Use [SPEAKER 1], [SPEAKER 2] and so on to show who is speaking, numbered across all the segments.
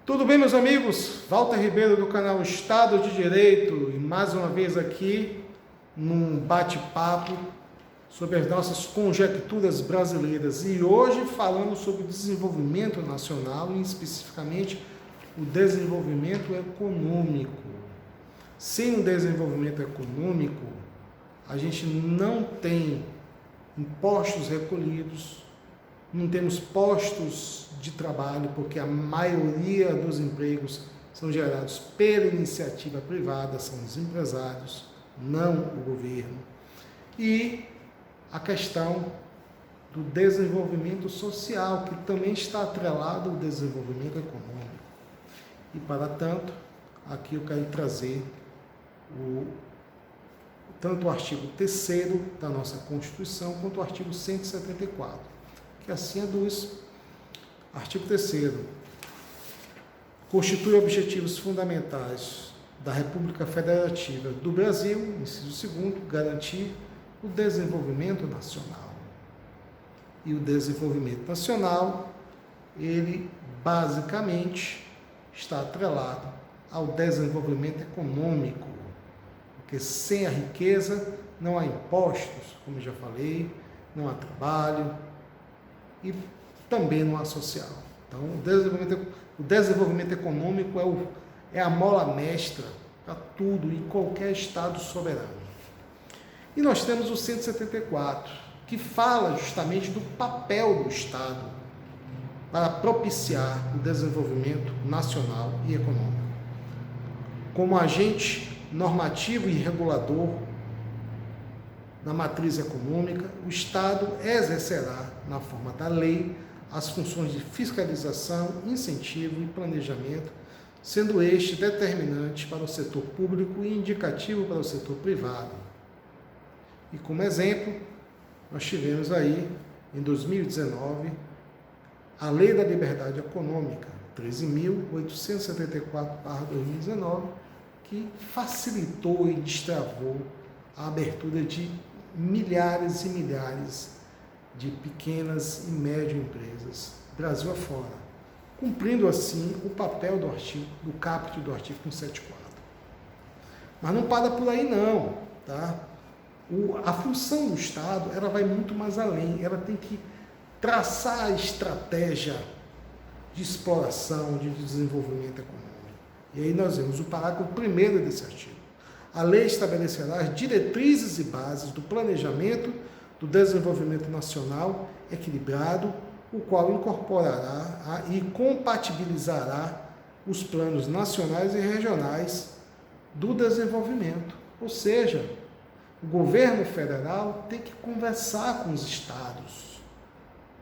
[SPEAKER 1] Tudo bem, meus amigos? Walter Ribeiro do canal Estado de Direito e mais uma vez aqui num bate-papo sobre as nossas conjecturas brasileiras e hoje falando sobre o desenvolvimento nacional e especificamente o desenvolvimento econômico. Sem um desenvolvimento econômico, a gente não tem impostos recolhidos, não temos postos de trabalho, porque a maioria dos empregos são gerados pela iniciativa privada, são os empresários, não o governo. E a questão do desenvolvimento social, que também está atrelado ao desenvolvimento econômico. E, para tanto, aqui eu quero trazer tanto o artigo 3º da nossa Constituição, quanto o artigo 174, que assim aduz. Artigo 3º. Constitui objetivos fundamentais da República Federativa do Brasil, inciso 2º, garantir o desenvolvimento nacional. E o desenvolvimento nacional, ele basicamente está atrelado ao desenvolvimento econômico, porque sem a riqueza não há impostos, como já falei, não há trabalho e também não há social. Então, o desenvolvimento econômico é a mola mestra para tudo, em qualquer Estado soberano. E nós temos o 174, que fala justamente do papel do Estado para propiciar o desenvolvimento nacional e econômico. Como agente normativo e regulador na matriz econômica, o Estado exercerá, na forma da lei, as funções de fiscalização, incentivo e planejamento, sendo este determinante para o setor público e indicativo para o setor privado. E como exemplo, nós tivemos aí, em 2019, a Lei da Liberdade Econômica, 13.874/2019, que facilitou e destravou a abertura de milhares e milhares de pequenas e médias empresas, Brasil afora, cumprindo assim o papel do caput do artigo 174. Mas não para por aí não, tá? A função do Estado, ela vai muito mais além, ela tem que traçar a estratégia de exploração, de desenvolvimento econômico. E aí nós vemos o parágrafo 1º desse artigo. A lei estabelecerá as diretrizes e bases do planejamento do desenvolvimento nacional equilibrado, o qual incorporará e compatibilizará os planos nacionais e regionais do desenvolvimento. Ou seja, o governo federal tem que conversar com os estados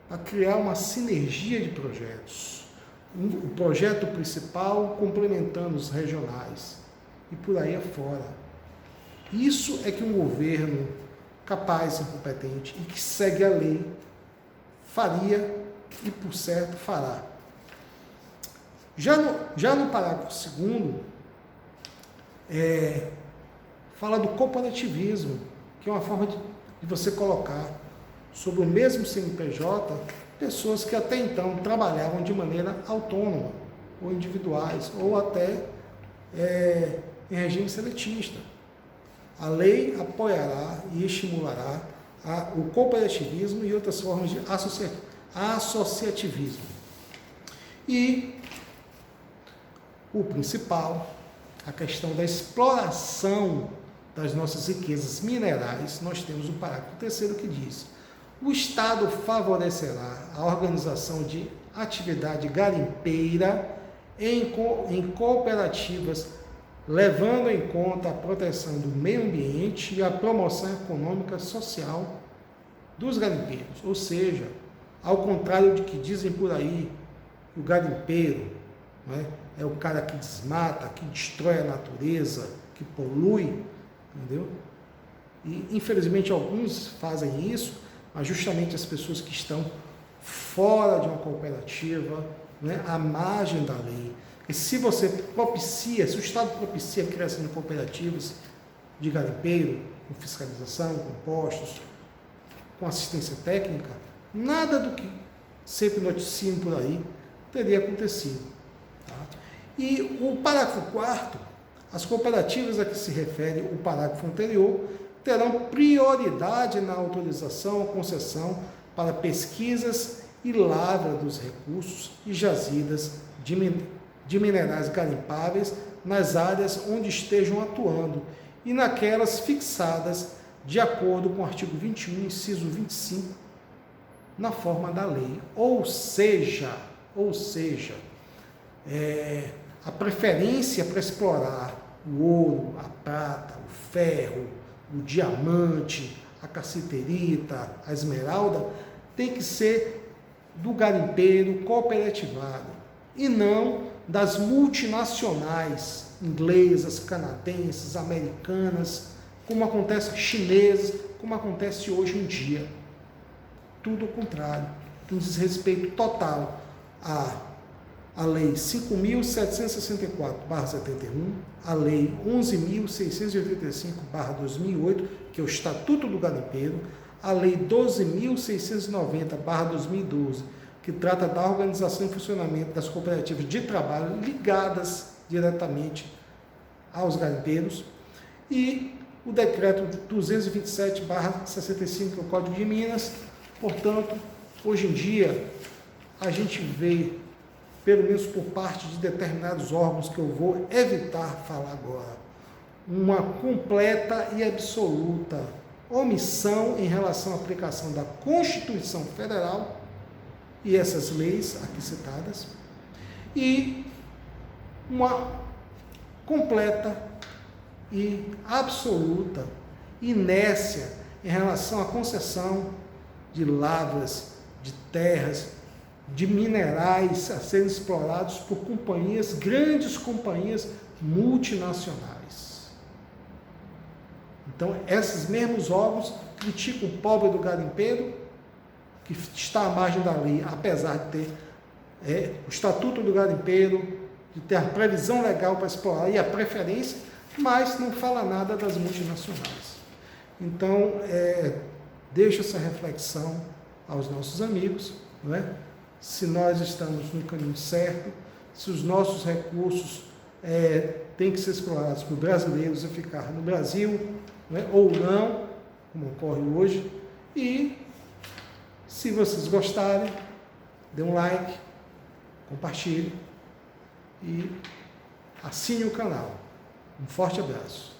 [SPEAKER 1] para criar uma sinergia de projetos. O projeto principal complementando os regionais e por aí afora. Isso é que um governo capaz e competente e que segue a lei faria e, por certo, fará. Já no parágrafo 2º, fala do cooperativismo, que é uma forma de você colocar sobre o mesmo CNPJ pessoas que até então trabalhavam de maneira autônoma, ou individuais, ou até em regime seletista. A lei apoiará e estimulará o cooperativismo e outras formas de associativismo. E o principal, a questão da exploração das nossas riquezas minerais, nós temos o parágrafo 3º que diz: o Estado favorecerá a organização de atividade garimpeira em cooperativas, levando em conta a proteção do meio ambiente e a promoção econômica e social dos garimpeiros. Ou seja, ao contrário de que dizem por aí, o garimpeiro, né, é o cara que desmata, que destrói a natureza, que polui, entendeu? E infelizmente alguns fazem isso, mas justamente as pessoas que estão fora de uma cooperativa, né, à margem da lei. E se você propicia, se o Estado propicia a criação de cooperativas de garimpeiro, com fiscalização, com impostos, com assistência técnica, nada do que sempre noticiam por aí teria acontecido. Tá? E o parágrafo 4º, as cooperativas a que se refere o parágrafo anterior terão prioridade na autorização ou concessão para pesquisas e lavra dos recursos e jazidas de minerais garimpáveis nas áreas onde estejam atuando e naquelas fixadas de acordo com o artigo 21, inciso 25, na forma da lei. Ou seja, a preferência para explorar o ouro, a prata, o ferro, o diamante, a cassiterita, a esmeralda, tem que ser do garimpeiro cooperativado e não das multinacionais inglesas, canadenses, americanas, como acontece chinesas, como acontece hoje em dia. Tudo ao contrário, um desrespeito total à Lei 5.764/71, a Lei 11.685/2008, que é o Estatuto do Garimpeiro, a Lei 12.690/2012, que trata da organização e funcionamento das cooperativas de trabalho ligadas diretamente aos garimpeiros, e o Decreto 227/65, que é o Código de Minas. Portanto, hoje em dia, a gente vê, pelo menos por parte de determinados órgãos que eu vou evitar falar agora, uma completa e absoluta omissão em relação à aplicação da Constituição Federal e essas leis aqui citadas, e uma completa e absoluta inércia em relação à concessão de lavras, de terras, de minerais a serem explorados por companhias, grandes companhias multinacionais. Então, esses mesmos órgãos criticam o pobre do garimpeiro, que está à margem da lei, apesar de ter o Estatuto do Garimpeiro, de ter a previsão legal para explorar e a preferência, mas não fala nada das multinacionais. Então, deixo essa reflexão aos nossos amigos, não é? Se nós estamos no caminho certo, se os nossos recursos têm que ser explorados por brasileiros e ficar no Brasil, não é? Ou não, como ocorre hoje. E se vocês gostarem, dê um like, compartilhe e assine o canal. Um forte abraço.